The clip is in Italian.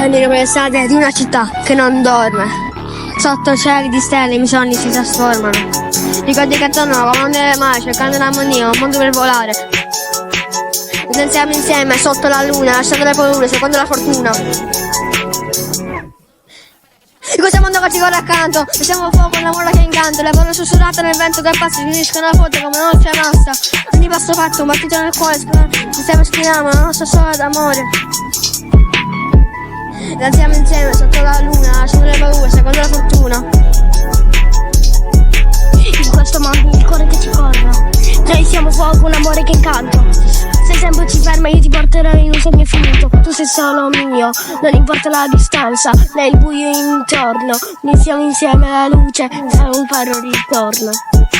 Nelle quelle strade di una città che non dorme. Sotto cieli di stelle i miei sogni si trasformano. Ricordi che tornano come onde del mare, cercando l'armonia, un mondo per volare. Danziamo insieme sotto la luna, lasciando le paure, secondo la fortuna. In questo mondo che ci corre accanto, lasciamo fuoco, un amore che incanto. Le parole sussurrate nel vento che passa, finiscono a volte come una noce massa. Ogni passo fatto, un battito nel cuore, insieme spiriamo la nostra storia d'amore. Danziamo insieme sotto la luna, lasciando le paure, secondo la fortuna. In questo mondo il cuore che ci corre, noi siamo fuoco, un amore che incanto. Se il tempo ci ferma io ti porterò in un sogno infinito. Tu sei solo mio, non importa la distanza, né il buio intorno. Noi siamo insieme alla luce, sarà un faro ritorno.